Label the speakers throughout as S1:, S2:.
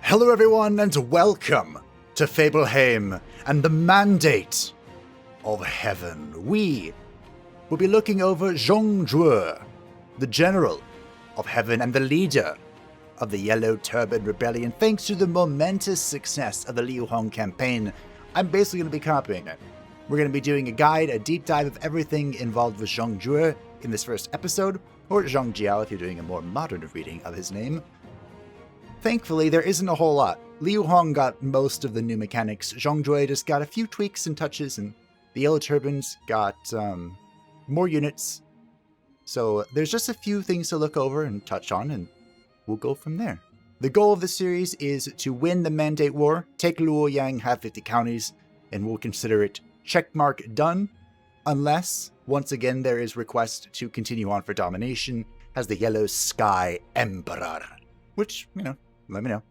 S1: Hello everyone and welcome to Fableheim and the Mandate of Heaven. We will be looking over Zhang Jue, the General of Heaven and the leader of the Yellow Turban Rebellion. Thanks to the momentous success of the Liu Hong campaign, I'm basically going to be copying it. We're going to be doing a guide, a deep dive of everything involved with Zhang Jue in this first episode, or Zhang Jiao if you're doing a more modern reading of his name. Thankfully, there isn't a whole lot. Liu Hong got most of the new mechanics. Zhang Jue just got a few tweaks and touches, and the Yellow Turbans got more units. So there's just a few things to look over and touch on, and we'll go from there. The goal of the series is to win the Mandate War, take Luoyang, have 50 counties, and we'll consider it checkmark done, unless, once again, there is request to continue on for domination as the Yellow Sky Emperor. Which, let me know.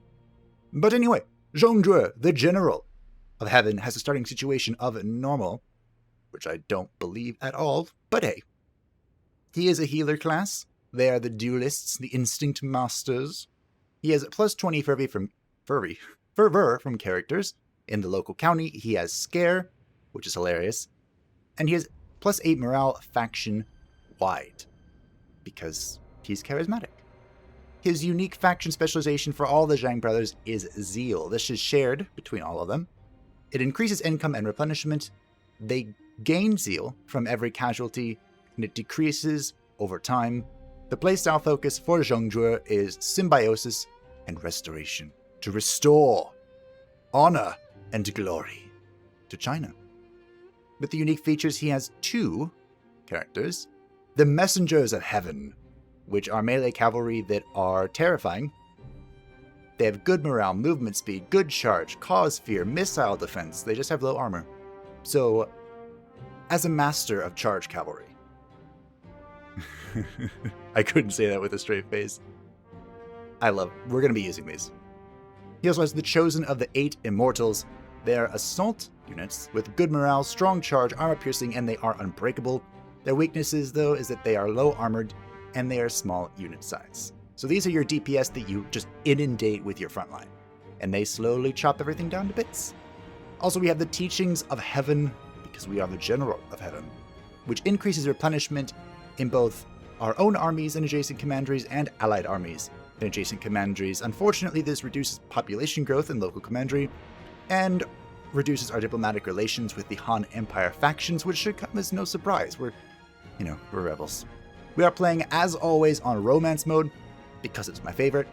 S1: But anyway, Zhang Jue, the General of Heaven, has a starting situation of normal, which I don't believe at all, but hey. He is a healer class. They are the duelists, the instinct masters. He has plus 20 fervor from characters. In the local county, he has Scare, which is hilarious. And he has plus 8 morale faction-wide, because he's charismatic. His unique faction specialization for all the Zhang Brothers is Zeal. This is shared between all of them. It increases income and replenishment. They gain Zeal from every casualty, and it decreases over time. The playstyle focus for Zhang Jue is symbiosis and restoration, to restore honor and glory to China. With the unique features, he has 2 characters, the Messengers of Heaven, which are melee cavalry that are terrifying. They have good morale, movement speed, good charge, cause fear, missile defense. They just have low armor. So, as a master of charge cavalry, I couldn't say that with a straight face. We're going to be using these. He also has the Chosen of the 8 Immortals. They are assault units with good morale, strong charge, armor piercing, and they are unbreakable. Their weaknesses, though, is that they are low armored and they are small unit size. So these are your DPS that you just inundate with your front line, and they slowly chop everything down to bits. Also, we have the Teachings of Heaven, because we are the General of Heaven, which increases replenishment in both our own armies and adjacent commanderies and allied armies and adjacent commanderies. Unfortunately, this reduces population growth in local commandery and reduces our diplomatic relations with the Han Empire factions, which should come as no surprise. We're rebels. We are playing, as always, on romance mode, because it's my favorite.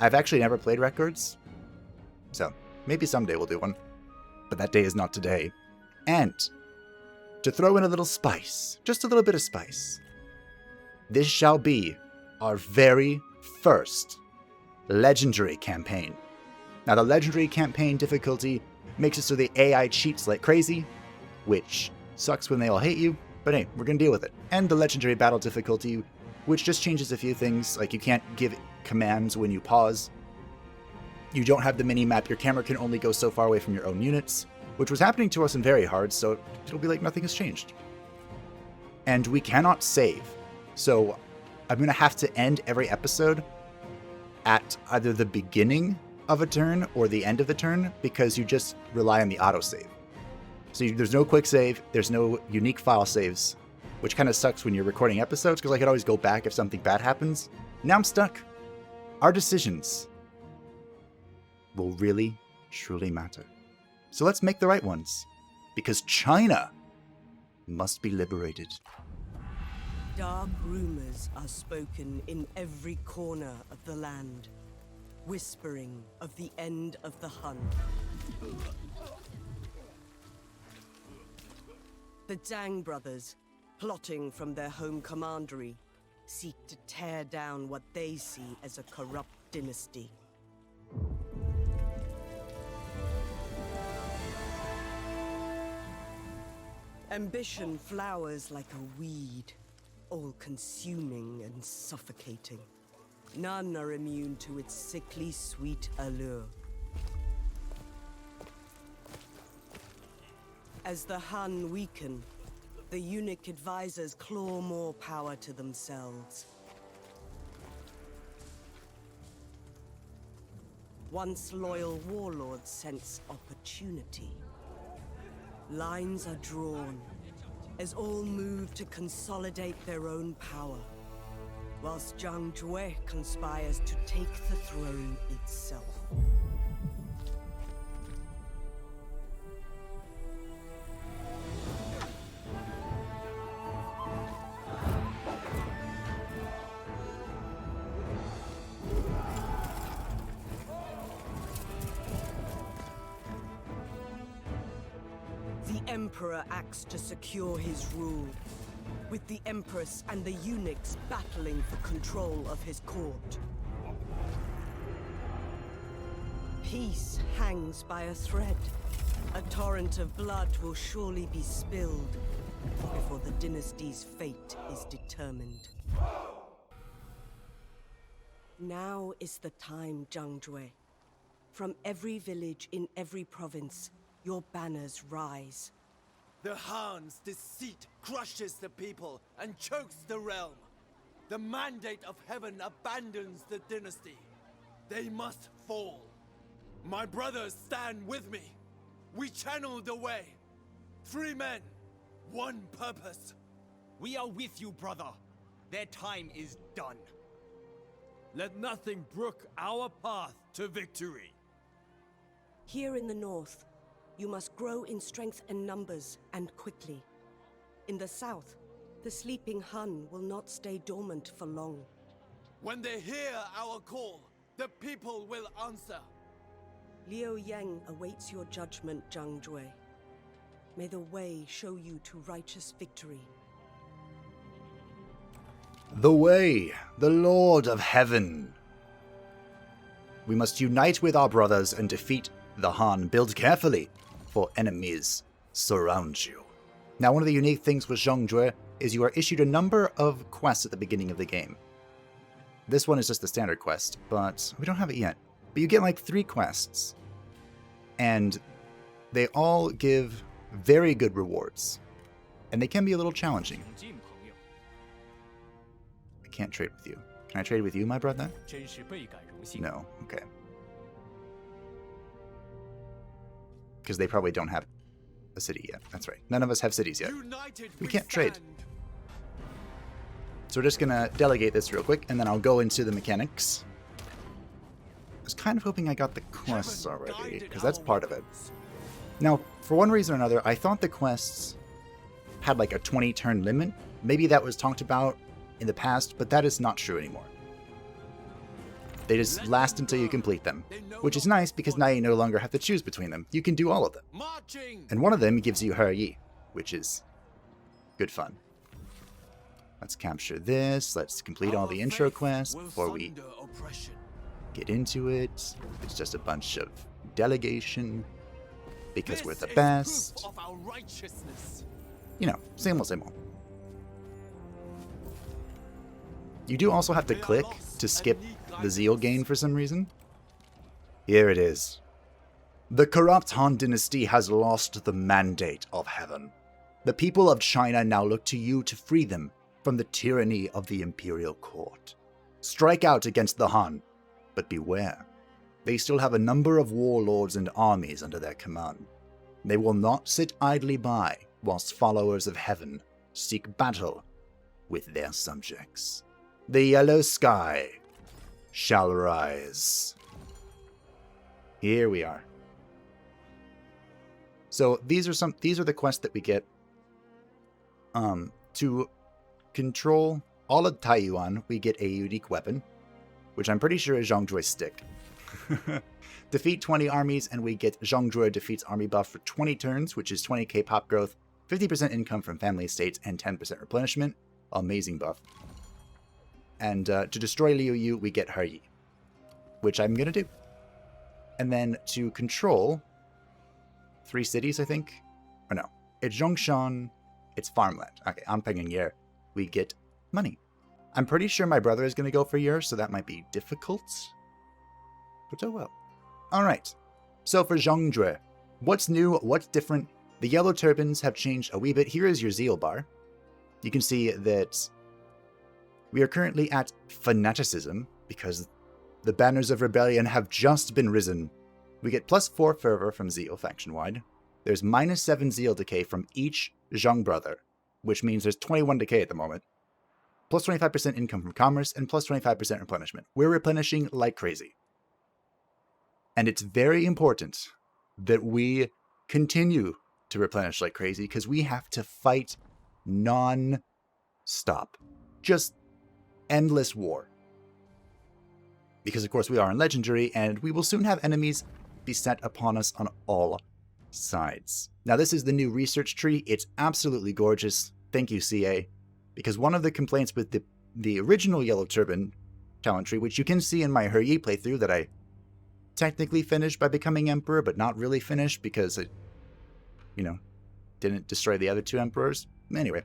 S1: I've actually never played Records, so maybe someday we'll do one, but that day is not today. And to throw in a little spice, just a little bit of spice, this shall be our very first Legendary campaign. Now, the Legendary campaign difficulty makes it so the AI cheats like crazy, which sucks when they all hate you, but hey, we're going to deal with it. And the Legendary battle difficulty, which just changes a few things, like you can't give commands when you pause. You don't have the mini-map, your camera can only go so far away from your own units, which was happening to us in Very Hard, so it'll be like nothing has changed. And we cannot save, so I'm going to have to end every episode at either the beginning of a turn or the end of the turn, because you just rely on the autosave. So there's no quick save, there's no unique file saves, which kind of sucks when you're recording episodes, because I could always go back if something bad happens. Now I'm stuck. Our decisions will really, truly matter. So let's make the right ones, because China must be liberated.
S2: Dark rumors are spoken in every corner of the land, whispering of the end of the Han. The Zhang Brothers, plotting from their home commandery, seek to tear down what they see as a corrupt dynasty. Ambition flowers like a weed, all-consuming and suffocating. None are immune to its sickly sweet allure. As the Han weaken, the eunuch advisors claw more power to themselves. Once loyal warlords sense opportunity. Lines are drawn, as all move to consolidate their own power, whilst Zhang Jue conspires to take the throne itself. The Emperor acts to secure his rule, with the Empress and the eunuchs battling for control of his court. Peace hangs by a thread. A torrent of blood will surely be spilled before the dynasty's fate is determined. Now is the time, Zhang Jue. From every village in every province, your banners rise.
S3: The Han's deceit crushes the people and chokes the realm. The mandate of heaven abandons the dynasty. They must fall. My brothers stand with me. We channel the way. 3 men, 1 purpose.
S4: We are with you, brother. Their time is done.
S3: Let nothing brook our path to victory.
S2: Here in the north, you must grow in strength and numbers, and quickly. In the south, the sleeping Han will not stay dormant for long.
S3: When they hear our call, the people will answer.
S2: Liu Yang awaits your judgment, Zhang Jue. May the way show you to righteous victory.
S1: The way, the Lord of Heaven. We must unite with our brothers and defeat the Han. Build carefully, for enemies surround you. Now, one of the unique things with Zhang Jue is you are issued a number of quests at the beginning of the game. This one is just the standard quest, but we don't have it yet. But you get like 3 quests, and they all give very good rewards, and they can be a little challenging. I can't trade with you. Can I trade with you, my brother? No, okay. Because they probably don't have a city yet. That's right. None of us have cities yet. We can't trade. So we're just going to delegate this real quick, and then I'll go into the mechanics. I was kind of hoping I got the quests already, because that's part of it. Now, for one reason or another, I thought the quests had like a 20-turn limit. Maybe that was talked about in the past, but that is not true anymore. They just last until you complete them, which is nice because now you no longer have to choose between them. You can do all of them. And one of them gives you He Yi, which is good fun. Let's capture this. Let's complete all the intro quests before we get into it. It's just a bunch of delegation because we're the best. You know, same old, same old. You do also have to click to skip the zeal gain for some reason. Here it is. The corrupt Han Dynasty has lost the mandate of heaven. The people of China now look to you to free them from the tyranny of the imperial court. Strike out against the Han, but beware. They still have a number of warlords and armies under their command. They will not sit idly by whilst followers of heaven seek battle with their subjects. The yellow sky shall rise. Here we are. So these are the quests that we get to control all of Taiyuan. We get a unique weapon, which I'm pretty sure is Zhang Jue's stick. Defeat 20 armies, and we get Zhang Jue defeats army buff for 20 turns, which is 20k pop growth, 50% income from family estates, and 10% replenishment. Amazing buff. And to destroy Liu Yu, we get He Yi, which I'm going to do. And then to control 3 cities, I think. Or no, it's Zhongshan, it's farmland. Okay, on Peng'er, we get money. I'm pretty sure my brother is going to go for years, so that might be difficult. But oh well. Alright, so for Zhang Jue, what's new, what's different? The Yellow Turbans have changed a wee bit. Here is your zeal bar. You can see that we are currently at fanaticism, because The banners of rebellion have just been risen. We get +4 fervor from zeal faction-wide. There's -7 zeal decay from each Zhang brother, which means there's 21 decay at the moment. Plus 25% income from commerce, and plus 25% replenishment. We're replenishing like crazy. And it's very important that we continue to replenish like crazy, because we have to fight non-stop. Just endless war. Because, of course, we are in Legendary, and we will soon have enemies beset upon us on all sides. Now, this is the new research tree. It's absolutely gorgeous. Thank you, CA. Because one of the complaints with the original Yellow Turban talent tree, which you can see in my He playthrough that I technically finished by becoming Emperor, but not really finished because it, didn't destroy the other 2 Emperors. Anyway.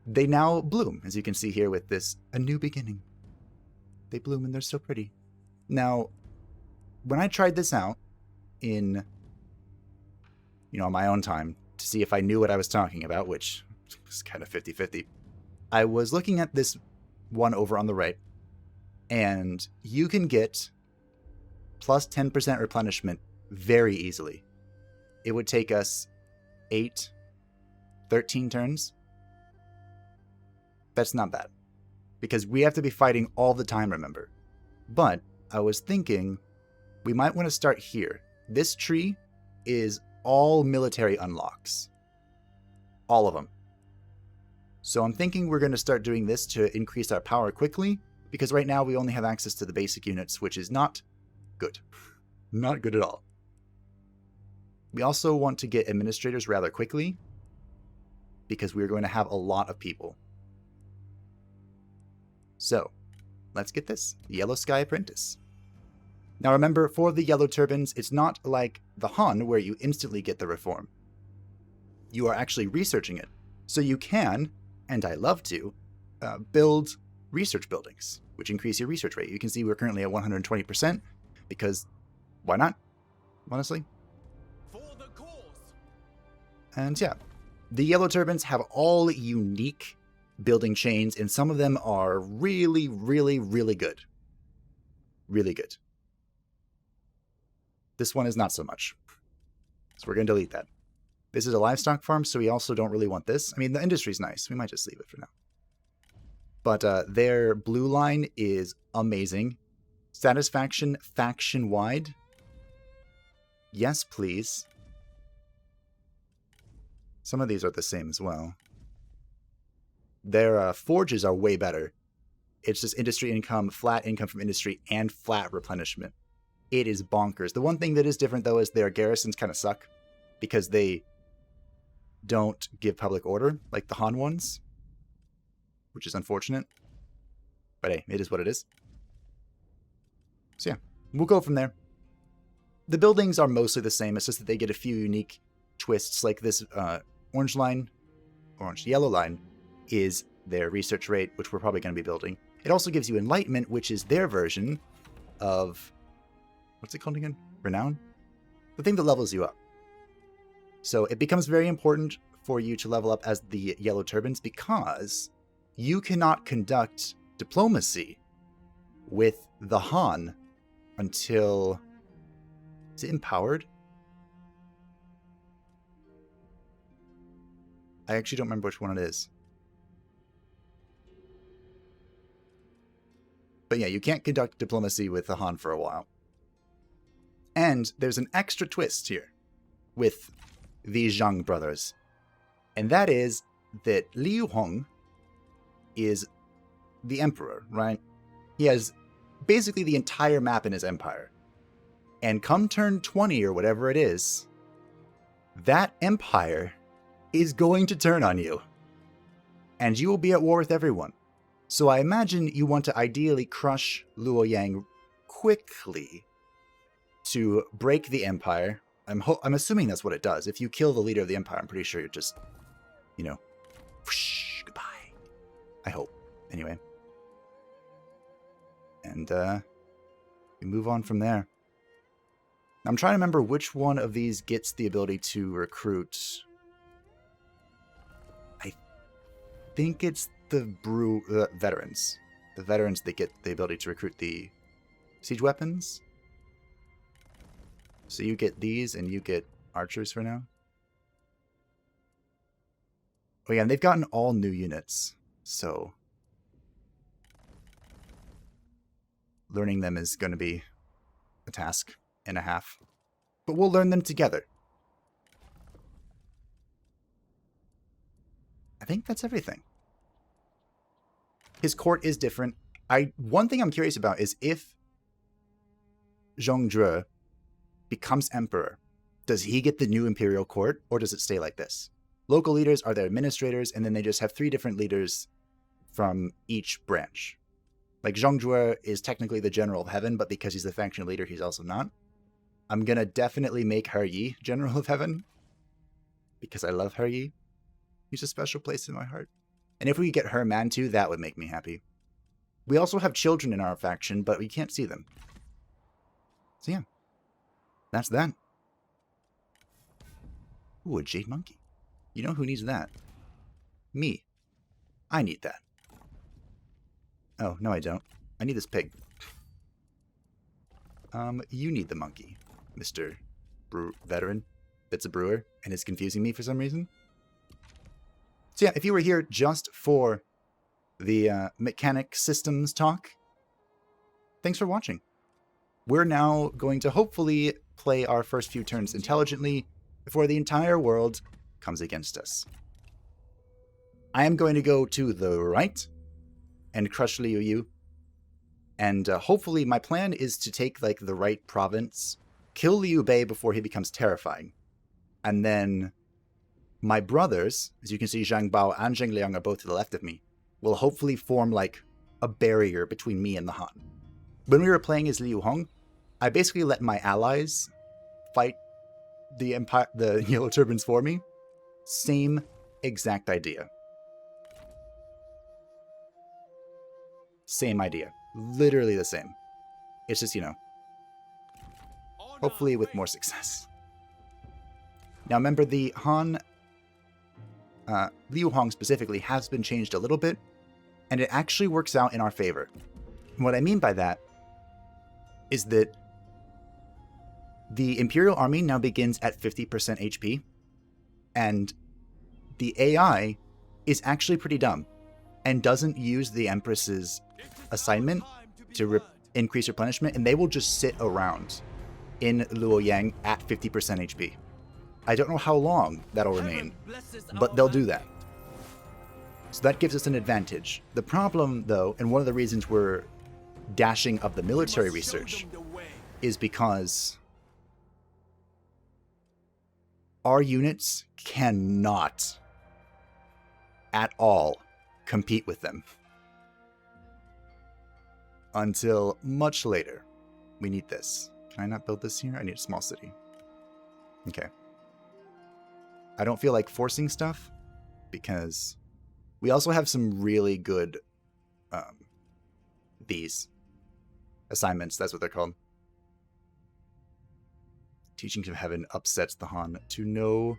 S1: They now bloom, as you can see here with this, a new beginning. They bloom and they're so pretty. Now, when I tried this out in, my own time to see if I knew what I was talking about, which was kind of 50-50, I was looking at this one over on the right, and you can get plus 10% replenishment very easily. It would take us 13 turns. That's not bad, because we have to be fighting all the time, remember. But I was thinking we might want to start here. This tree is all military unlocks. All of them. So I'm thinking we're going to start doing this to increase our power quickly, because right now we only have access to the basic units, which is not good. Not good at all. We also want to get administrators rather quickly, because we're going to have a lot of people. So, let's get this. Yellow Sky Apprentice. Now remember, for the Yellow Turbans, it's not like the Han where you instantly get the reform. You are actually researching it. So you can, and I love to, build research buildings, which increase your research rate. You can see we're currently at 120%, because why not? Honestly.
S3: For the cause.
S1: And yeah, the Yellow Turbans have all unique building chains, and some of them are really, really, really good. Really good. This one is not so much. So we're going to delete that. This is a livestock farm, so we also don't really want this. I mean, the industry's nice. We might just leave it for now. But their blue line is amazing. Satisfaction faction-wide. Yes, please. Some of these are the same as well. Their forges are way better. It's just industry income, flat income from industry, and flat replenishment. It is bonkers. The one thing that is different, though, is their garrisons kind of suck, because they don't give public order like the Han ones, which is unfortunate. But hey, it is what it is. So yeah, we'll go from there. The buildings are mostly the same. It's just that they get a few unique twists, like this orange-yellow line is their research rate, which we're probably going to be building. It also gives you Enlightenment, which is their version of, what's it called again? Renown? The thing that levels you up. So it becomes very important for you to level up as the Yellow Turbans, because you cannot conduct diplomacy with the Han until... Is it empowered? I actually don't remember which one it is. But yeah, you can't conduct diplomacy with the Han for a while. And there's an extra twist here with the Zhang brothers. And that is that Liu Hong is the emperor, right? He has basically the entire map in his empire. And come turn 20 or whatever it is, that empire is going to turn on you. And you will be at war with everyone. So I imagine you want to ideally crush Luo Yang quickly to break the empire. I'm assuming that's what it does. If you kill the leader of the empire, I'm pretty sure you're just, whoosh, goodbye. I hope. Anyway. And we move on from there. I'm trying to remember which one of these gets the ability to recruit. I think it's the veterans. The veterans, they get the ability to recruit the siege weapons. So you get these, and you get archers for now. Oh yeah, and they've gotten all new units, so learning them is going to be a task and a half. But we'll learn them together. I think that's everything. His court is different. One thing I'm curious about is if Zhang Jue becomes emperor, does he get the new imperial court, or does it stay like this? Local leaders are their administrators, and then they just have 3 different leaders from each branch. Like, Zhang Jue is technically the General of Heaven, but because he's the faction leader, he's also not. I'm gonna definitely make He Yi General of Heaven, because I love He Yi. He's a special place in my heart. And if we could get Her Man too, that would make me happy. We also have children in our faction, but we can't see them. So yeah, that's that. Ooh, a jade monkey. You know who needs that? Me. I need that. Oh, no I don't. I need this pig. You need the monkey, Mr. Veteran that's a brewer and is confusing me for some reason. So yeah, if you were here just for the mechanic systems talk, thanks for watching. We're now going to hopefully play our first few turns intelligently before the entire world comes against us. I am going to go to the right and crush Liu Yu. And hopefully my plan is to take like the right province, kill Liu Bei before he becomes terrifying. And then my brothers, as you can see, Zhang Bao and Zheng Liang are both to the left of me, will hopefully form like a barrier between me and the Han. When we were playing as Liu Hong, I basically let my allies fight the Yellow Turbans for me. Same exact idea. Same idea. Literally the same. It's just, you know, hopefully with more success. Now remember, the Han, Liu Hong specifically, has been changed a little bit, and it actually works out in our favor. And what I mean by that is that the Imperial Army now begins at 50% HP, and the AI is actually pretty dumb and doesn't use the Empress's assignment to increase replenishment, and they will just sit around in Luoyang at 50% HP. I don't know how long that'll remain, but they'll do that. So that gives us an advantage. The problem, though, and one of the reasons we're dashing up the military research, is because our units cannot at all compete with them until much later. We need this. Can I not build this here? I need a small city. Okay. I don't feel like forcing stuff because we also have some really good these assignments. That's what they're called. Teachings of Heaven upsets the Han to no.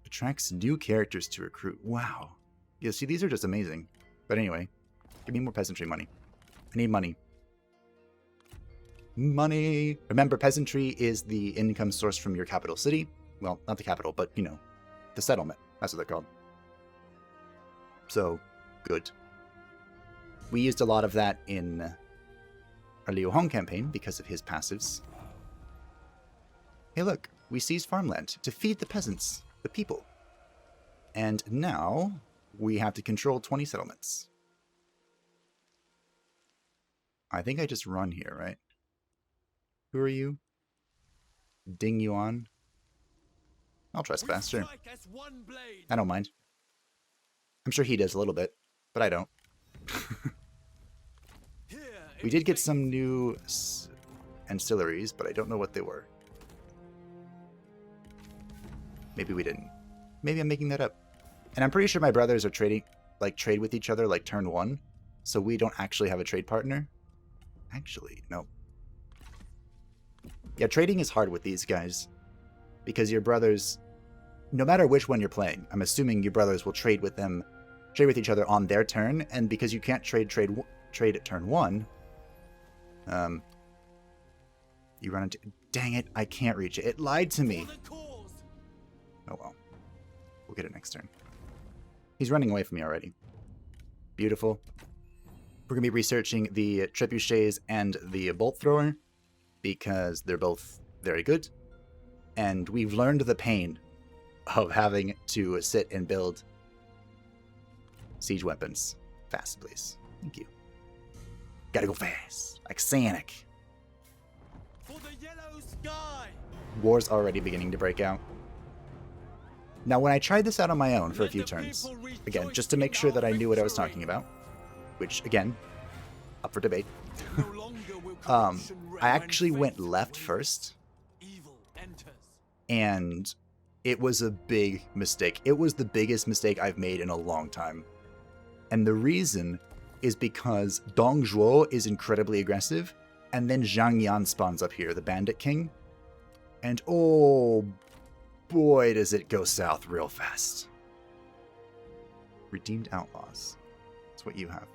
S1: Attracts new characters to recruit. Wow. Yeah, see, these are just amazing. But anyway, give me more peasantry money. I need money. Money! Remember, peasantry is the income source from your capital city. Well, not the capital, but, you know, the settlement. That's what they're called. So, good. We used a lot of that in our Liu Hong campaign because of his passives. Hey look, we seized farmland to feed the peasants, the people. And now we have to control 20 settlements. I think I just run here, right? Who are you? Ding Yuan? I'll trespass, sure. I don't mind. I'm sure he does a little bit, but I don't. We did get some new ancillaries, but I don't know what they were. Maybe we didn't. Maybe I'm making that up. And I'm pretty sure my brothers are trading, like, trade with each other, like, turn one. So we don't actually have a trade partner. Actually, no. Yeah, trading is hard with these guys. Because your brothers, no matter which one you're playing, I'm assuming your brothers will trade with them trade with each other on their turn, and because you can't trade at turn 1, you run into... Dang it, I can't reach it. It lied to me. Oh well. We'll get it next turn. He's running away from me already. Beautiful. We're going to be researching the trebuchets and the bolt thrower, because they're both very good. And we've learned the pain of having to sit and build siege weapons. Fast, please. Thank you. Gotta go fast. Like Sonic.
S3: For the yellow sky.
S1: War's already beginning to break out. Now, when I tried this out on my own for a few turns, again, just to make sure that I knew what I was talking about, which, again, up for debate, I actually went left first, and it was a big mistake. It was the biggest mistake I've made in a long time. And the reason is because Dong Zhuo is incredibly aggressive, and then Zhang Yan spawns up here, the Bandit King, and oh boy does it go south real fast. Redeemed Outlaws. That's what you have.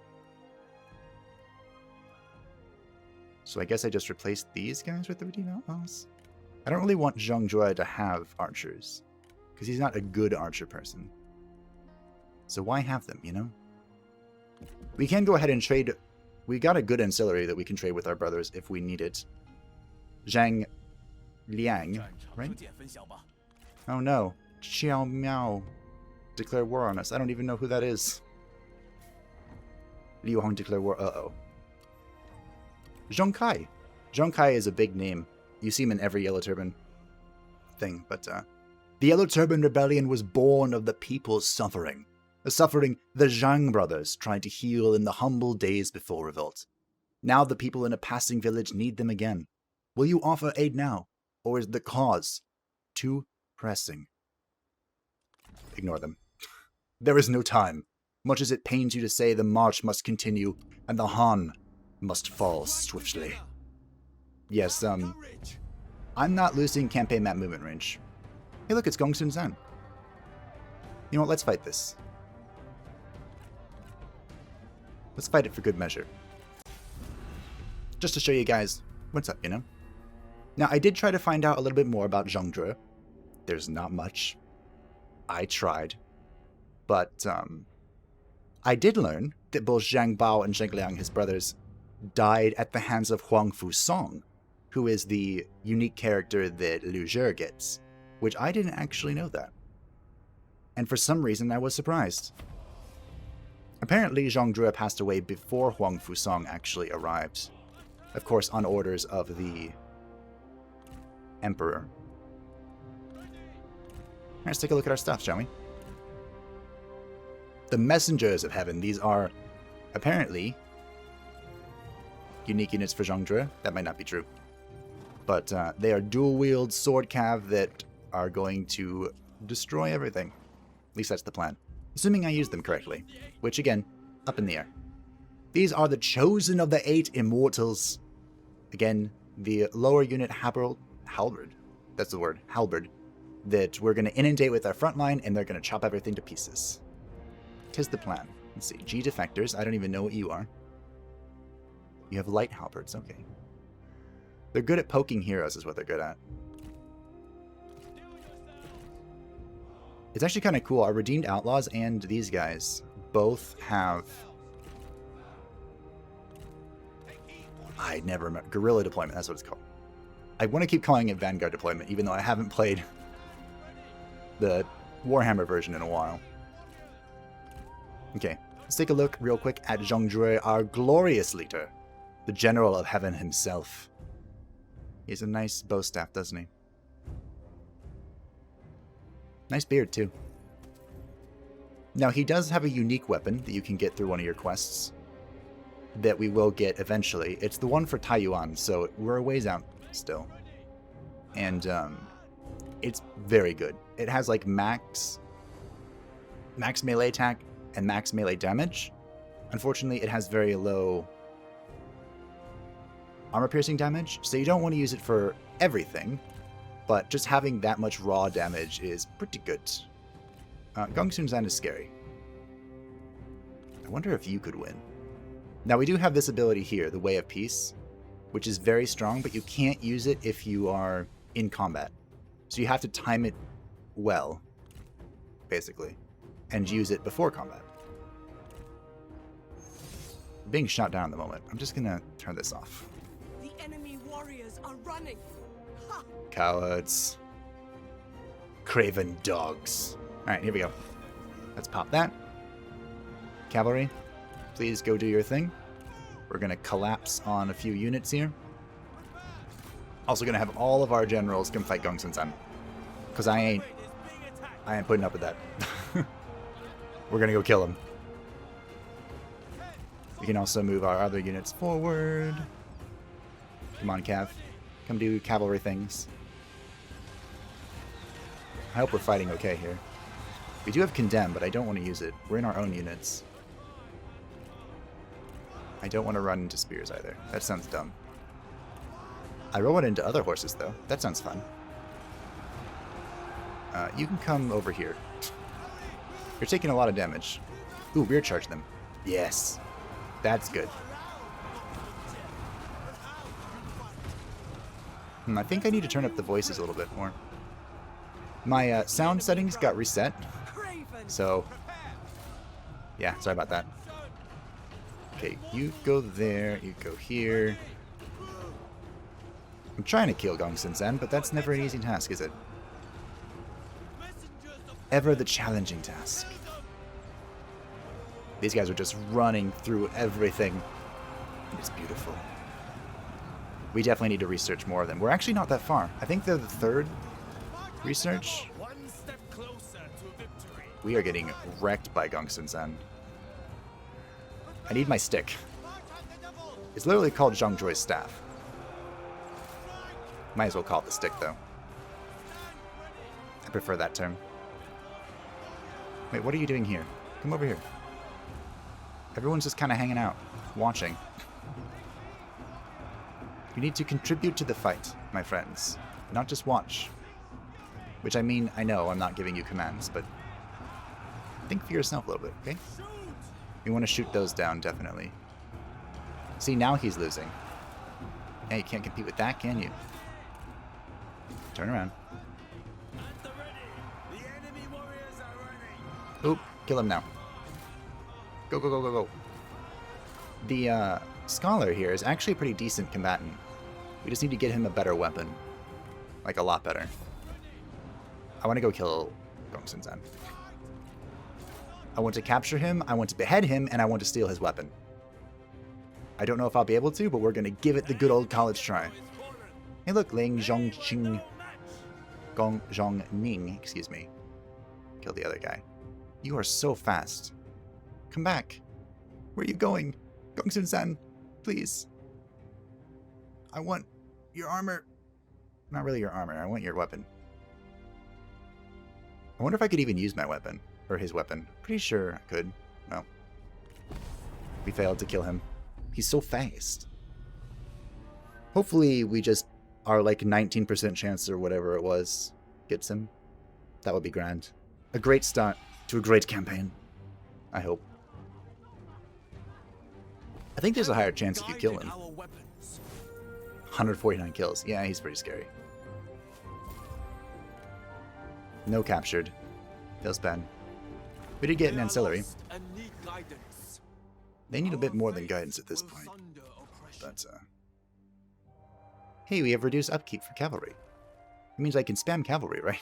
S1: So I guess I just replaced these guys with the Redeemed Outlaws? I don't really want Zhang Jue to have archers, because he's not a good archer person. So why have them, you know? We can go ahead and trade. We got a good ancillary that we can trade with our brothers if we need it. Zhang Liang, right? Oh no. Xiao Miao declare war on us. I don't even know who that is. Liu Hong declare war. Uh-oh. Zhong Kai. Zhong Kai is a big name. You see him in every Yellow Turban thing, but the Yellow Turban Rebellion was born of the people's suffering. The suffering the Zhang Brothers tried to heal in the humble days before revolt. Now the people in a passing village need them again. Will you offer aid now, or is the cause too pressing? Ignore them. There is no time. Much as it pains you to say, the march must continue, and the Han must fall swiftly. Yes, I'm not losing campaign map movement range. Hey look, it's Gongsun Zan. You know what, let's fight this. Let's fight it for good measure. Just to show you guys what's up, you know? Now, I did try to find out a little bit more about Zhang Jue. There's not much. I tried. But, I did learn that both Zhang Bao and Zhang Liang, his brothers, died at the hands of Huang Fu Song, who is the unique character that Lu Zhe gets, which I didn't actually know that. And for some reason, I was surprised. Apparently, Zhang Jue passed away before Huang Fu Song actually arrived. Of course, on orders of the Emperor. Let's take a look at our stuff, shall we? The Messengers of Heaven. These are apparently unique units for Zhang Jue. That might not be true. But they are dual-wield sword cav that are going to destroy everything. At least that's the plan. Assuming I use them correctly. Which, again, up in the air. These are the chosen of the 8 immortals. Again, the lower unit halberd. That's the word, halberd. That we're going to inundate with our front line, and they're going to chop everything to pieces. 'Tis the plan. Let's see. G defectors. I don't even know what you are. You have light halberds. Okay. They're good at poking heroes is what they're good at. It's actually kind of cool. Our Redeemed Outlaws and these guys both have... I never remember. Guerrilla Deployment, that's what it's called. I want to keep calling it Vanguard Deployment, even though I haven't played the Warhammer version in a while. Okay, let's take a look real quick at Zhang Jue, our glorious leader. The General of Heaven himself. He has a nice bow staff, doesn't he? Nice beard, too. Now, he does have a unique weapon that you can get through one of your quests that we will get eventually. It's the one for Taiyuan, so we're a ways out still. And it's very good. It has like max melee attack and max melee damage. Unfortunately, it has very low armor piercing damage, so you don't want to use it for everything. But just having that much raw damage is pretty good. Gongsun Zan is scary. wonder if you could win. Now, we do have this ability here, the Way of Peace, which is very strong, but you can't use it if you are in combat. So you have to time it well, basically, and use it before combat. I'm being shot down at the moment. I'm just gonna turn this off.
S2: The enemy warriors are running. Ha!
S1: Cowards. Craven dogs. Alright, here we go. Let's pop that. Cavalry, please go do your thing. We're gonna collapse on a few units here. Also gonna have all of our generals come fight Gongsun Zan. Because I ain't putting up with that. We're gonna go kill him. We can also move our other units forward. Come on, Cav. Come do cavalry things. I hope we're fighting okay here. We do have Condemn, but I don't want to use it. We're in our own units. I don't want to run into spears either. That sounds dumb. I roll it into other horses, though. That sounds fun. You can come over here. You're taking a lot of damage. Ooh, rear charge them. Yes. That's good. I think I need to turn up the voices a little bit more. My sound settings got reset. So, yeah, sorry about that. Okay, you go there, you go here. I'm trying to kill Gongsun Zan, but that's never an easy task, is it? Ever the challenging task. These guys are just running through everything. It's beautiful. We definitely need to research more of them. We're actually not that far. I think they're the third research. We are getting wrecked by Gongsun Zan. I need my stick. It's literally called Zhang Jue's staff. Might as well call it the stick, though. I prefer that term. Wait, what are you doing here? Come over here. Everyone's just kind of hanging out, watching. You need to contribute to the fight, my friends. Not just watch. Which I mean, I know I'm not giving you commands, but think for yourself a little bit, okay? You want to shoot those down, definitely. See, now he's losing. Yeah, you can't compete with that, can you? Turn around. Oop, kill him now. Go, go, go, go, go. The scholar here is actually a pretty decent combatant. We just need to get him a better weapon. Like, a lot better. I want to go kill Gongsun Zan. I want to capture him, I want to behead him, and I want to steal his weapon. I don't know if I'll be able to, but we're going to give it the good old college try. Hey look, Ling Zhongqing... Gong Zhong Ning, excuse me. Kill the other guy. You are so fast. Come back. Where are you going? Gongsun Zan, please. I want your armor. Not really your armor, I want your weapon. I wonder if I could even use my weapon. Or his weapon. Pretty sure I could. No. We failed to kill him. He's so fast. Hopefully we just are like 19% chance or whatever it was gets him. That would be grand. A great start to a great campaign. I hope. I think there's a higher chance if you kill him. 149 kills. Yeah, he's pretty scary. No captured. Feels bad. We did get an ancillary. They need a bit more than guidance at this point. But, hey, we have reduced upkeep for cavalry. It means I can spam cavalry, right?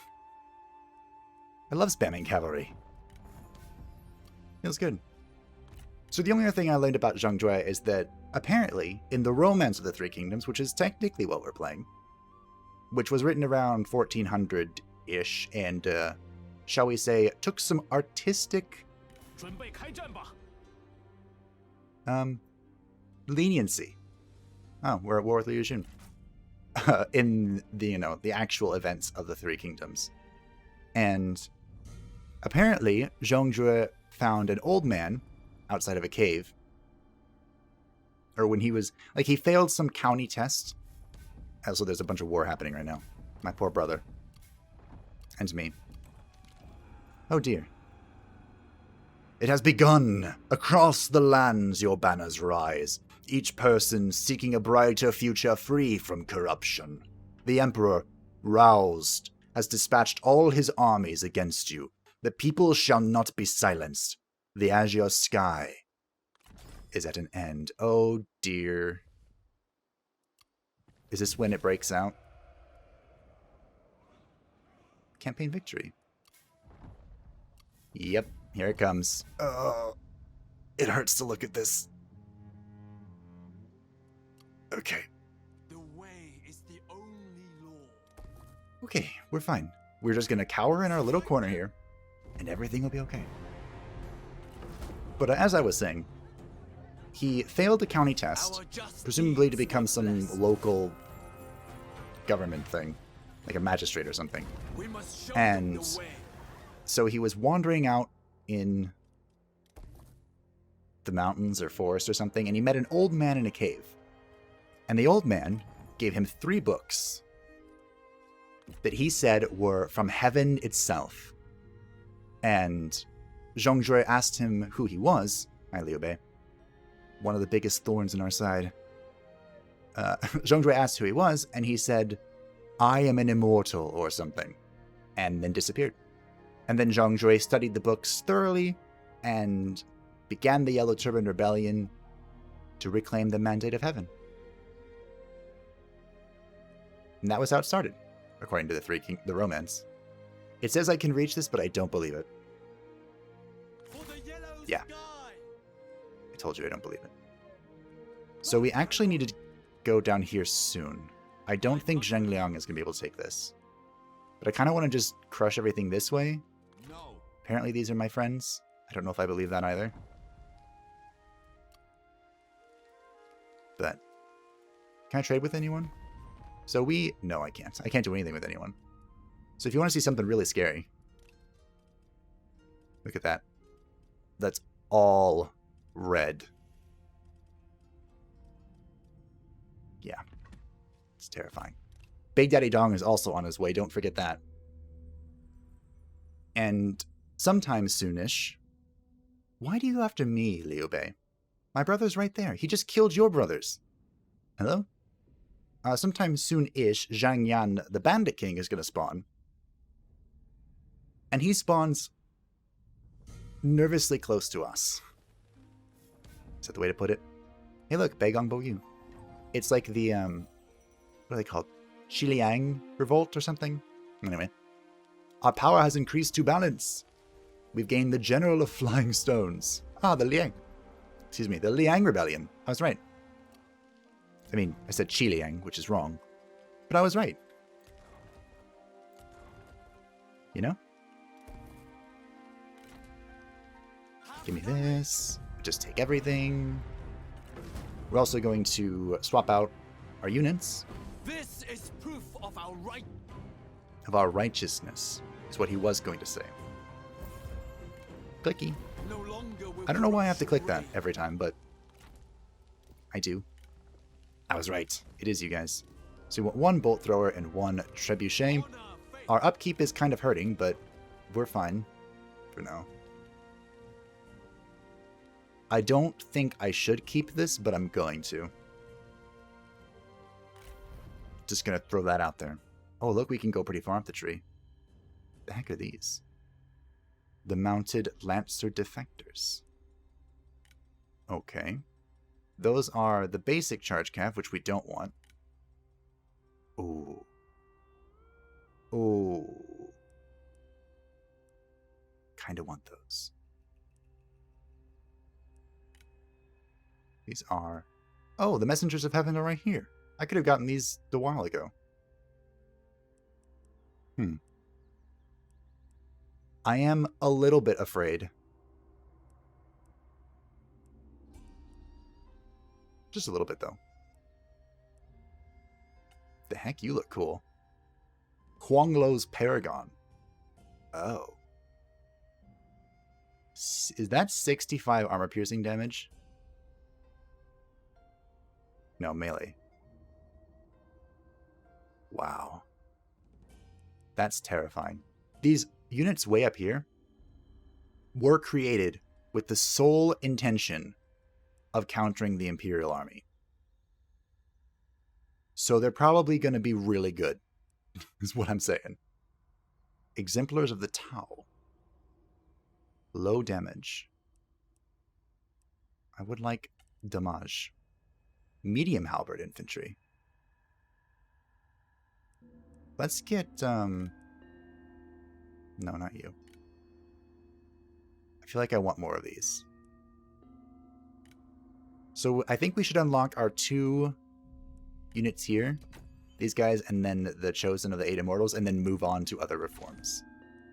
S1: I love spamming cavalry. Feels good. So the only other thing I learned about Zhang Jue is that, apparently, in the Romance of the Three Kingdoms, which is technically what we're playing, which was written around 1400-ish, and, shall we say, took some artistic leniency. Oh, we're at war with Liu Xun. In the, the actual events of the Three Kingdoms. And apparently, Zhang Jue found an old man outside of a cave. Or when he was, like, he failed some county test. Also, there's a bunch of war happening right now. My poor brother. And me. Oh dear. It has begun! Across the lands your banners rise, each person seeking a brighter future free from corruption. The Emperor, roused, has dispatched all his armies against you. The people shall not be silenced. The azure sky is at an end. Oh dear. Is this when it breaks out? Campaign victory. Yep, here it comes. It hurts to look at this. Okay.
S3: The way is the only law.
S1: Okay, we're fine. We're just gonna cower in our little corner here, and everything will be okay. But as I was saying, he failed the county test, presumably to become some local government thing, like a magistrate or something.
S3: We must show
S1: And
S3: them the way.
S1: so he was wandering out in the mountains or forest or something, and he met an old man in a cave. And the old man gave him 3 books that he said were from heaven itself. And Zhang Jue asked him who he was, Ai Liu Bei, one of the biggest thorns in our side. Zhang Jue asked who he was, and he said, "I am an immortal," or something, and then disappeared. And then Zhang Jue studied the books thoroughly and began the Yellow Turban Rebellion to reclaim the mandate of heaven. And that was how it started, according to the romance. It says I can reach this, but I don't believe it.
S3: For the yellow
S1: Yeah.
S3: sky.
S1: I told you I don't believe it. So we actually need to go down here soon. I don't think Zheng Liang is going to be able to take this. But I kind of want to just crush everything this way.
S3: No.
S1: Apparently these are my friends. I don't know if I believe that either. But can I trade with anyone? So no, I can't. I can't do anything with anyone. So if you want to see something really scary, look at that. That's all red. Yeah, it's terrifying. Big Daddy Dong is also on his way. Don't forget that. And sometime soonish. Why do you go after me, Liu Bei? My brother's right there. He just killed your brothers. Hello? Sometime soon-ish, Zhang Yan, the Bandit King, is going to spawn. And he spawns nervously close to us. Is that the way to put it? Hey look, Beigong Bo Yu. It's like the, what are they called? Xiliang Revolt or something? Anyway. Our power has increased to balance. We've gained the General of Flying Stones. The Liang. Excuse me, the Liang Rebellion. I was right. I mean, I said Xiliang, which is wrong. But I was right. You know? Give me this. Just take everything. We're also going to swap out our units.
S3: This is proof of our right.
S1: Of our righteousness, is what he was going to say. Clicky.
S3: No longer will
S1: I don't know why I have to click
S3: corruption
S1: that every time, but I do. I was right. It is you guys. So we want 1 bolt thrower and 1 trebuchet.
S3: reign. Honor, faith.
S1: Our upkeep is kind of hurting, but we're fine for now. I don't think I should keep this, but I'm going to. Just gonna throw that out there. Oh, look, we can go pretty far up the tree. The heck are these? The mounted Lancer defectors. Okay. Those are the basic charge cav, which we don't want. Ooh. Ooh. Kinda want those. These are... Oh, the Messengers of Heaven are right here. I could have gotten these a while ago. I am a little bit afraid. Just a little bit, though. The heck, you look cool. Huanglo's Paragon. Oh. Is that 65 armor piercing damage? No, melee. Wow. That's terrifying. These units way up here were created with the sole intention of countering the Imperial army. So they're probably going to be really good, is what I'm saying. Exemplars of the Tau. Low damage. I would like damage. Medium halberd infantry. Let's get, no, not you. I feel like I want more of these. So I think we should unlock our 2 units here. These guys, and then the Chosen of the 8 Immortals, and then move on to other reforms.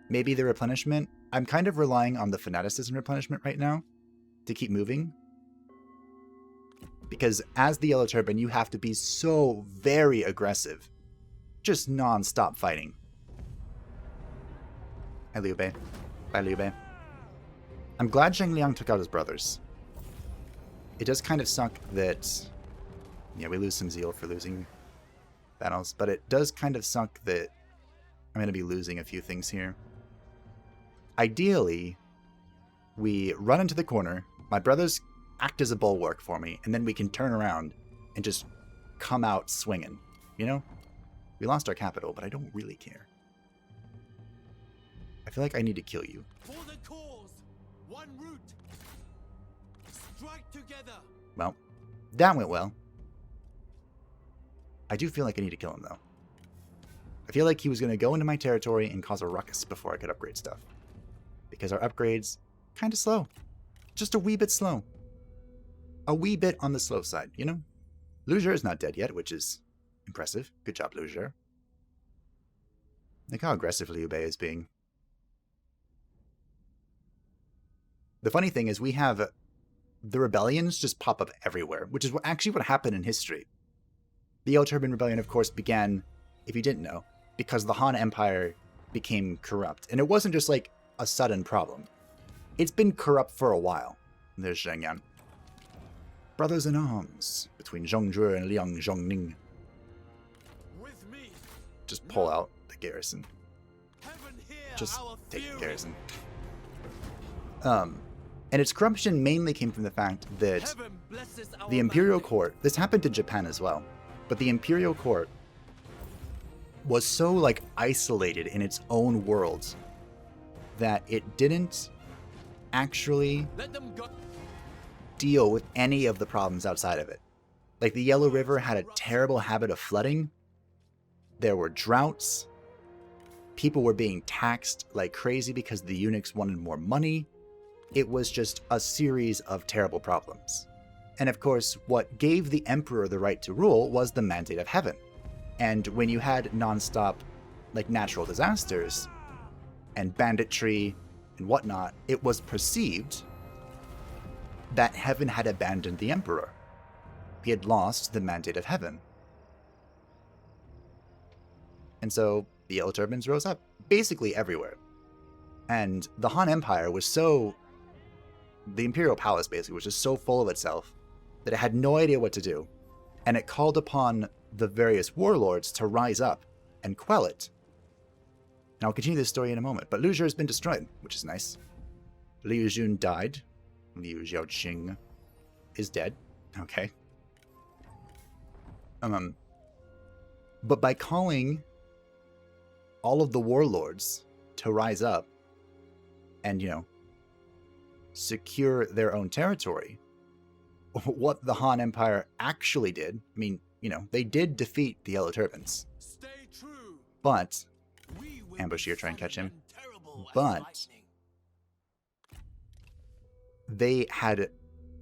S1: Maybe the replenishment. I'm kind of relying on the fanaticism replenishment right now to keep moving. Because as the Yellow Turban, you have to be so very aggressive. Just non-stop fighting. Hi, Liu Bei. Bye, Liu Bei. I'm glad Zheng Liang took out his brothers. It does kind of suck that... Yeah, we lose some zeal for losing battles, but it does kind of suck that I'm going to be losing a few things here. Ideally, we run into the corner, my brothers act as a bulwark for me, and then we can turn around and just come out swinging, you know? We lost our capital, but I don't really care. I feel like I need to kill you.
S3: For the cause, one root. Strike together.
S1: Well, that went well. I do feel like I need to kill him, though. I feel like he was going to go into my territory and cause a ruckus before I could upgrade stuff. Because our upgrades, kind of slow. Just a wee bit slow. A wee bit on the slow side, you know? Liu Zhe is not dead yet, which is impressive. Good job, Liu Zhe. Look how aggressive Liu Bei is being. The funny thing is we have the rebellions just pop up everywhere, which is actually what happened in history. The Yellow Turban Rebellion, of course, began, if you didn't know, because the Han Empire became corrupt. And it wasn't just like a sudden problem. It's been corrupt for a while. There's Zheng Yan. Brothers in arms between Zhang Jue and Liang Zhongning.
S3: With me.
S1: Just pull out the garrison.
S3: Heaven hear
S1: Just
S3: our
S1: take the
S3: fury.
S1: garrison. And its corruption mainly came from the fact that
S3: Heaven blesses our
S1: the Imperial
S3: mandate.
S1: Court, this happened to Japan as well, but the Imperial Court was so like isolated in its own world that it didn't actually
S3: Let them go.
S1: deal with any of the problems outside of it. Like the Yellow River had a terrible habit of flooding. There were droughts. People were being taxed like crazy because the eunuchs wanted more money. It was just a series of terrible problems. And of course, what gave the emperor the right to rule was the mandate of heaven. And when you had non-stop, like natural disasters and banditry and whatnot, it was perceived that heaven had abandoned the emperor. He had lost the mandate of heaven. And so the Yellow Turbans rose up, basically everywhere. And the Han Empire was so... The Imperial Palace, basically, was just so full of itself that it had no idea what to do. And it called upon the various warlords to rise up and quell it. And I'll continue this story in a moment. But Liu Zhe has been destroyed, which is nice. Liu Jun died. Liu Xiaoqing is dead. Okay. But by calling all of the warlords to rise up and, you know, secure their own territory, what the Han Empire actually did, I mean, you know, they did defeat the Yellow Turbans.
S3: Stay true.
S1: But,
S3: We will
S1: ambush
S3: be
S1: here, try and catch him.
S3: sudden and terrible as
S1: But
S3: lightning.
S1: they had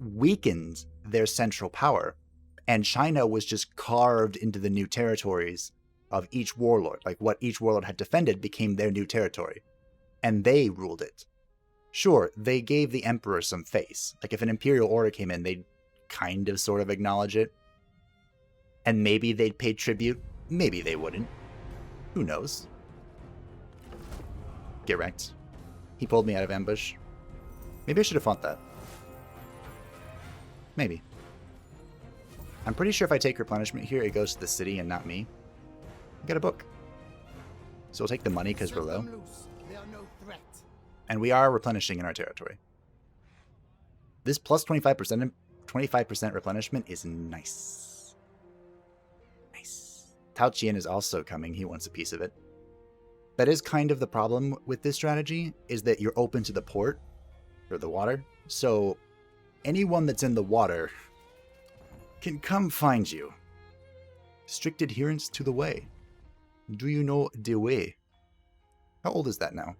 S1: weakened their central power, and China was just carved into the new territories of each warlord. Like what each warlord had defended became their new territory, and they ruled it. Sure, they gave the emperor some face. Like if an imperial order came in, they'd kind of sort of acknowledge it. And maybe they'd pay tribute, maybe they wouldn't. Who knows? Get wrecked. He pulled me out of ambush. Maybe I should have fought that. Maybe. I'm pretty sure if I take replenishment here, it goes to the city and not me. I got a book. So we'll take the money because we're low.
S3: They are no threat.
S1: And we are replenishing in our territory. This plus 25% replenishment is nice. Nice. Tao Qian is also coming. He wants a piece of it. That is kind of the problem with this strategy, is that you're open to the port, or the water. So anyone that's in the water can come find you. Strict adherence to the way. Do you know the way? How old is that now?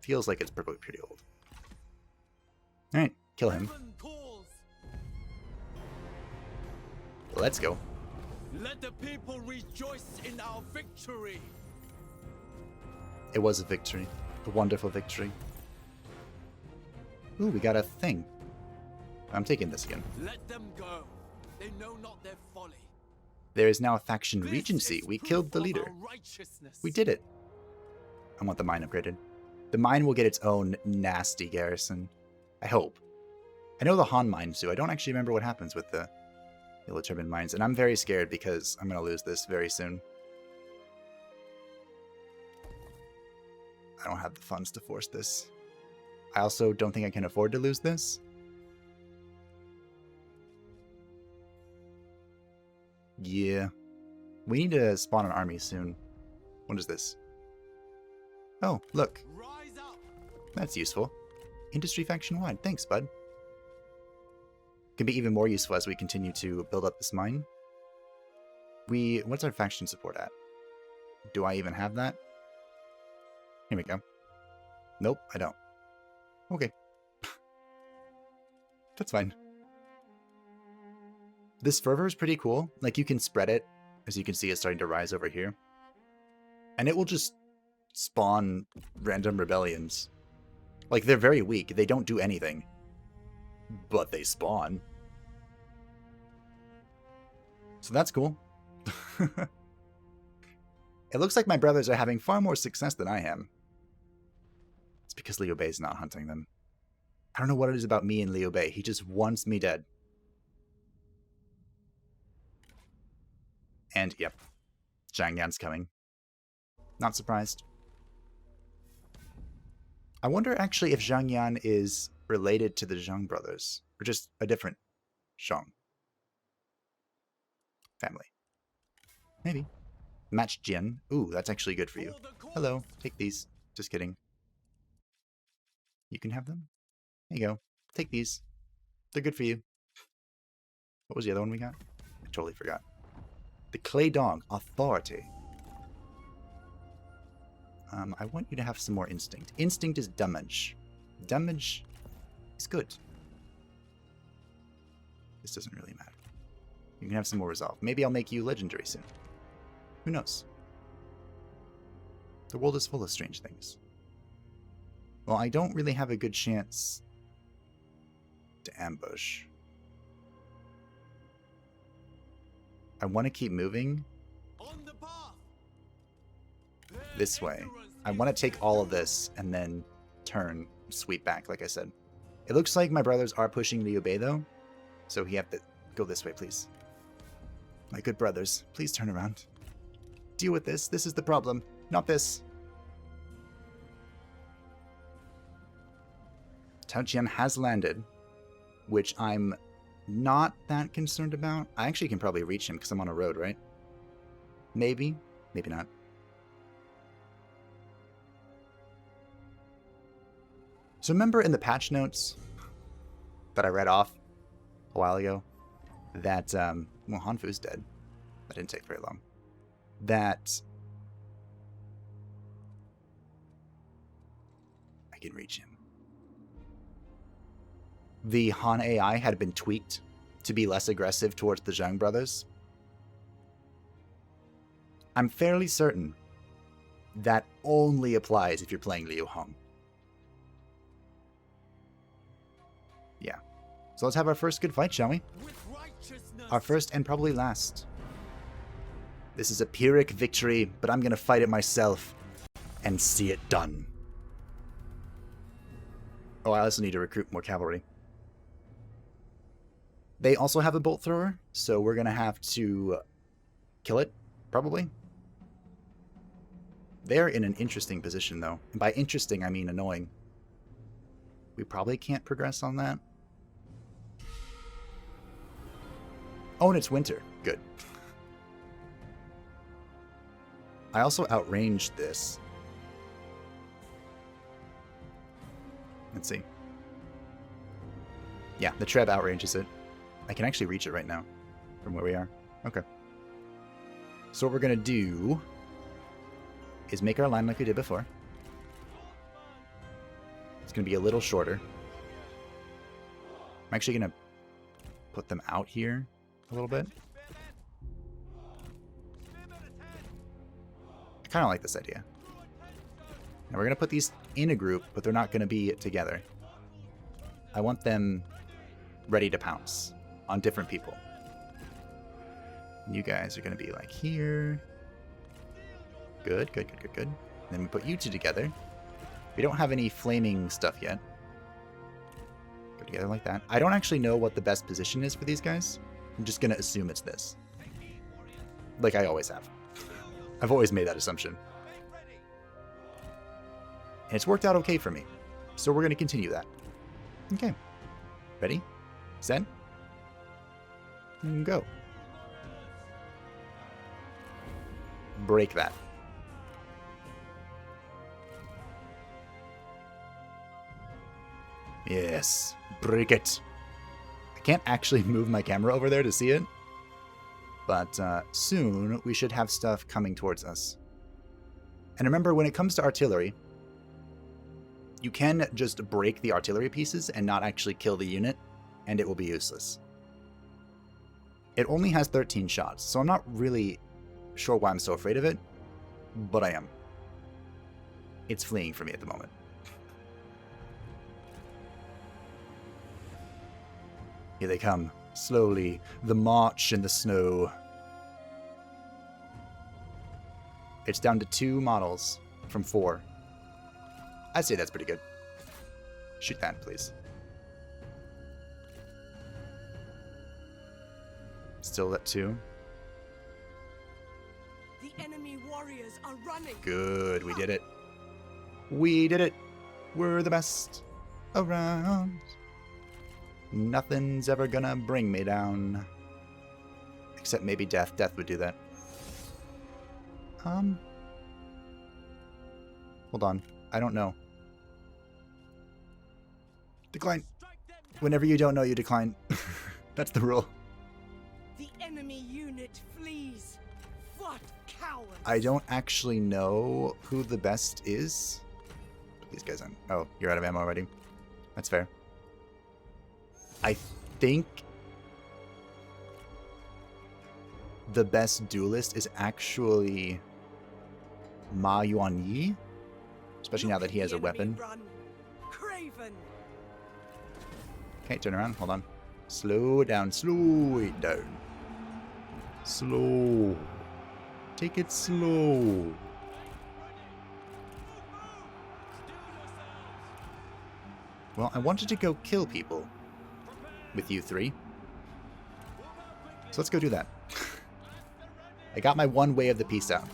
S1: Feels like it's probably pretty old. Alright, kill him. Let's go.
S3: Let the people rejoice in our victory.
S1: It was a victory. A wonderful victory. Ooh, we got a thing. I'm taking this again.
S3: Let them go. They know not their folly.
S1: There is now a faction
S3: This
S1: regency.
S3: is
S1: We
S3: proof
S1: killed the
S3: of
S1: leader.
S3: our righteousness.
S1: We did it. I want the mine upgraded. The mine will get its own nasty garrison. I hope. I know the Han mines do. I don't actually remember what happens with the Yellow Turban mines, and I'm very scared because I'm going to lose this very soon. I don't have the funds to force this. I also don't think I can afford to lose this. Yeah. We need to spawn an army soon. What is this? Oh, look.
S3: Rise up.
S1: That's useful. Industry faction wide. Thanks, bud. Can be even more useful as we continue to build up this mine. What's our faction support at? Do I even have that? Here we go. Nope, I don't. Okay. That's fine. This fervor is pretty cool. Like, you can spread it. As you can see, it's starting to rise over here. And it will just spawn random rebellions. Like, they're very weak. They don't do anything. But they spawn. So that's cool. It looks like my brothers are having far more success than I am. It's because Liu Bei's not hunting them. I don't know what it is about me and Liu Bei. He just wants me dead. And, yep, Zhang Yan's coming. Not surprised. I wonder, actually, if Zhang Yan is related to the Zhang brothers. Or just a different Zhang family. Maybe. Match Jian. Ooh, that's actually good for you. Hello, take these. Just kidding. You can have them. There you go. Take these. They're good for you. What was the other one we got? I totally forgot. The Clay Dog. Authority. I want you to have some more instinct. Instinct is damage. Damage is good. This doesn't really matter. You can have some more resolve. Maybe I'll make you legendary soon. Who knows? The world is full of strange things. Well, I don't really have a good chance to ambush. I want to keep moving this way. I want to take all of this and then turn, sweep back, like I said. It looks like my brothers are pushing Liu Bei, though. So he have to go this way, please. My good brothers, please turn around. Deal with this. This is the problem, not this. Tao Qian has landed, which I'm not that concerned about. I actually can probably reach him because I'm on a road, right? Maybe. Maybe not. So remember in the patch notes that I read off a while ago that, well, Hanfu's dead. That didn't take very long. That I can reach him. The Han AI had been tweaked to be less aggressive towards the Zhang brothers. I'm fairly certain that only applies if you're playing Liu Hong. Yeah. So let's have our first good fight, shall we? Our first and probably last. This is a Pyrrhic victory, but I'm going to fight it myself and see it done. Oh, I also need to recruit more cavalry. They also have a bolt thrower, so we're going to have to kill it, probably. They're in an interesting position, though. And by interesting, I mean annoying. We probably can't progress on that. Oh, and it's winter. Good. I also outranged this. Let's see. Yeah, the Treb outranges it. I can actually reach it right now from where we are. Okay. So what we're going to do is make our line like we did before. It's going to be a little shorter. I'm actually going to put them out here a little bit. I kind of like this idea. Now we're going to put these in a group, but they're not going to be together. I want them ready to pounce on different people. You guys are going to be like here. Good, good, good, good, good. Then we put you two together. We don't have any flaming stuff yet. Go together like that. I don't actually know what the best position is for these guys. I'm just going to assume it's this. Like I always have. I've always made that assumption. And it's worked out okay for me. So we're going to continue that. Okay. Ready? Set? Go. Break that. Yes. Break it. I can't actually move my camera over there to see it. But soon we should have stuff coming towards us. And remember, when it comes to artillery, you can just break the artillery pieces and not actually kill the unit, and it will be useless. It only has 13 shots, so I'm not really sure why I'm so afraid of it, but I am. It's fleeing from me at the moment. Here they come, slowly, the march in the snow. It's down to 2 models from 4. I'd say that's pretty good. Shoot that, please. Still at 2.
S2: The enemy warriors are running.
S1: Good, we did it. We did it. We're the best around. Nothing's ever gonna bring me down. Except maybe death. Death would do that. Hold on. I don't know. Decline. Whenever you don't know, you decline. That's the rule.
S2: The enemy unit flees. What cowards!
S1: I don't actually know who the best is. Put these guys in. Oh, you're out of ammo already. That's fair. I think the best duelist is actually Ma Yuanyi, especially now that he has a weapon.
S2: Craven.
S1: Okay, turn around. Hold on. Slow it down. Slow it down. Slow. Take it slow. Well, I wanted to go kill people with you 3. So let's go do that. I got my one way of the piece out.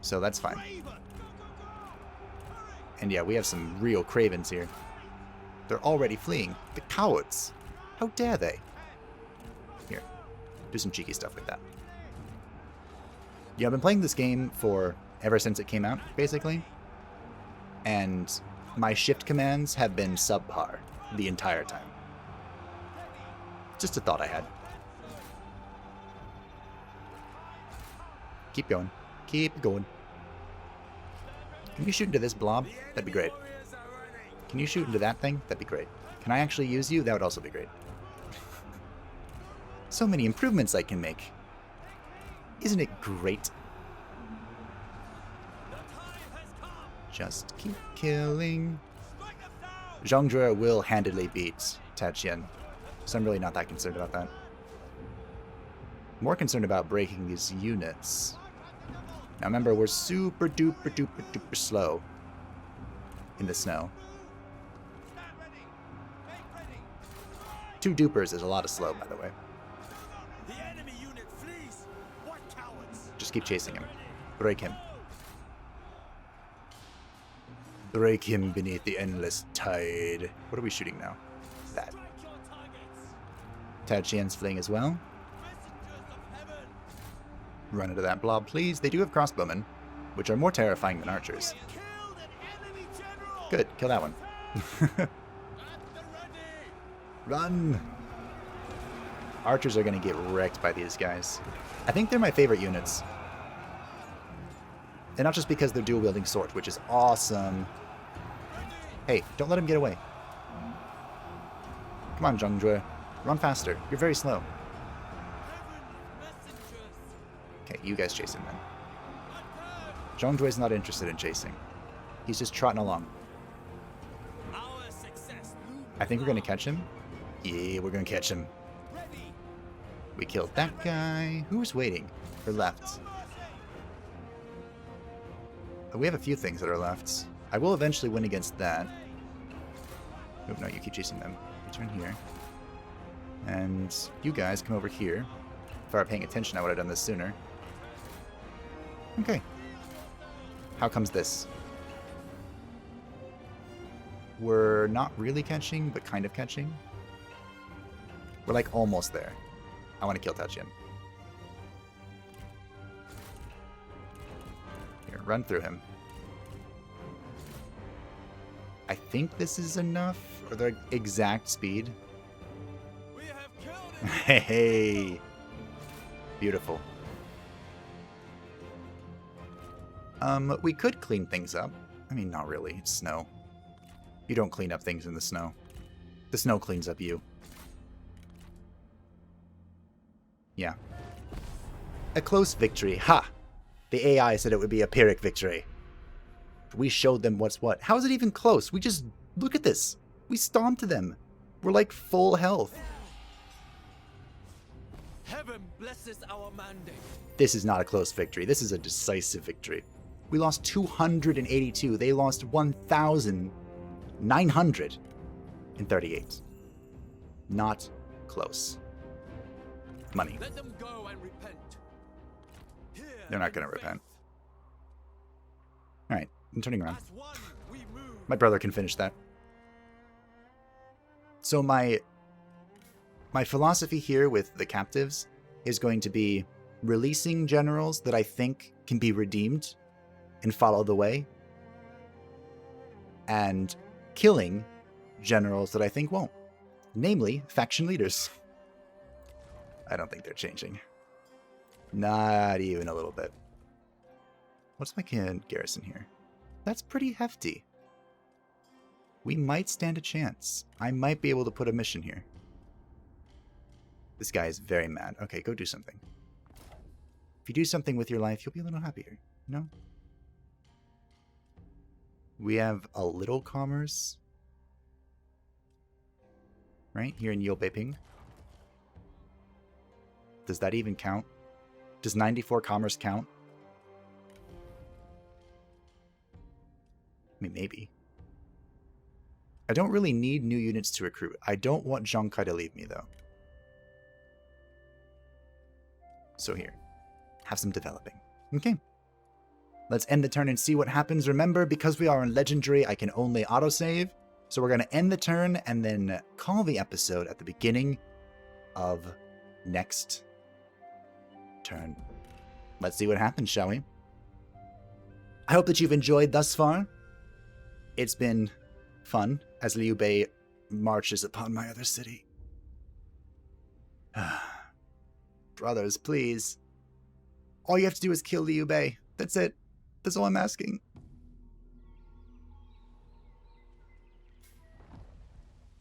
S1: So that's fine. And yeah, we have some real cravens here. They're already fleeing. The cowards. How dare they? Here. Do some cheeky stuff like that. Yeah, I've been playing this game for ever since it came out, basically. And my shift commands have been subpar the entire time. Just a thought I had. Keep going. Keep going. Can you shoot into this blob? That'd be great. Can you shoot into that thing? That'd be great. Can I actually use you? That would also be great. So many improvements I can make. Isn't it great? Just keep killing. Zhang Jue will handedly beat Taqian, so I'm really not that concerned about that. More concerned about breaking these units. Now remember, we're super duper duper duper slow in the snow. 2 dupers is a lot of slow, by the way. Just keep chasing him. Break him. Break him beneath the endless tide. What are we shooting now? That. Tao Qian's fleeing as well. Run into that blob, please. They do have crossbowmen, which are more terrifying than archers. Good, kill that one. Run! Archers are going to get wrecked by these guys. I think they're my favorite units. And not just because they're dual-wielding swords, which is awesome. Hey, don't let him get away. Come on, Zhang Jue. Run faster. You're very slow. Okay, you guys chase him then. Zhang Jue's not interested in chasing. He's just trotting along. I think we're going to catch him. Yeah, we're going to catch him. We killed that guy. Who's waiting? Or left? We have a few things that are left. I will eventually win against that. Oh, no, you keep chasing them. Return here. And you guys come over here. If I were paying attention, I would have done this sooner. Okay. How comes this? We're not really catching, but kind of catching. We're like almost there. I want to kill Tao Qian. Here, run through him. I think this is enough for the exact speed.
S3: We have killed him.
S1: Hey, beautiful. We could clean things up. I mean, not really. It's snow. You don't clean up things in the snow. The snow cleans up you. Yeah. A close victory. Ha! The AI said it would be a Pyrrhic victory. We showed them what's what. How is it even close? We just... Look at this. We stomped them. We're like full health.
S3: Heaven blesses our mandate.
S1: This is not a close victory. This is a decisive victory. We lost 282. They lost 1,938. Not close. Money.
S3: Let them go and repent. Here
S1: They're not going to repent. Alright, I'm turning around.
S3: as one we move.
S1: My brother can finish that. So my philosophy here with the captives is going to be releasing generals that I think can be redeemed and follow the way, and killing generals that I think won't, namely faction leaders. I don't think they're changing. Not even a little bit. What's my garrison here? That's pretty hefty. We might stand a chance. I might be able to put a mission here. This guy is very mad. Okay, go do something. If you do something with your life, you'll be a little happier, you know? We have a little commerce. Right? Here in Yobei-ping. Does that even count? Does 94 commerce count? I mean, maybe. I don't really need new units to recruit. I don't want Zhang Kai to leave me, though. So here. Have some developing. Okay. Let's end the turn and see what happens. Remember, because we are on Legendary, I can only autosave. So we're going to end the turn and then call the episode at the beginning of next turn. Let's see what happens, shall we? I hope that you've enjoyed thus far. It's been fun as Liu Bei marches upon my other city. Brothers, please. All you have to do is kill Liu Bei. That's it. That's all I'm asking.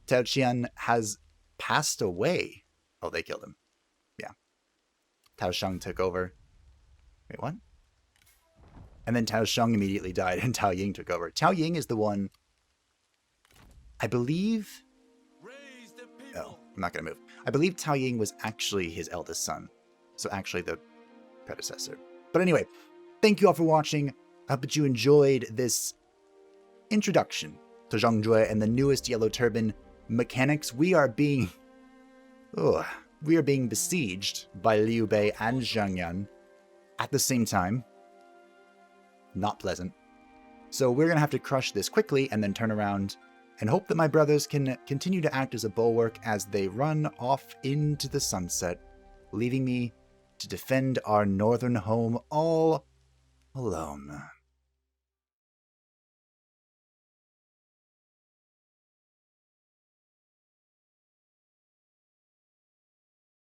S1: Tao Qian has passed away. Oh, they killed him. Yeah. Tao Sheng took over. Wait, what? And then Tao Sheng immediately died and Tao Ying took over. Tao Ying is the one, I believe... Oh, I'm not going to move. I believe Tao Ying was actually his eldest son. So actually the predecessor. But anyway, thank you all for watching. I hope that you enjoyed this introduction to Zhang Jue and the newest Yellow Turban mechanics. We are being besieged by Liu Bei and Zhang Yan at the same time. Not pleasant. So we're going to have to crush this quickly and then turn around and hope that my brothers can continue to act as a bulwark as they run off into the sunset, leaving me to defend our northern home all alone.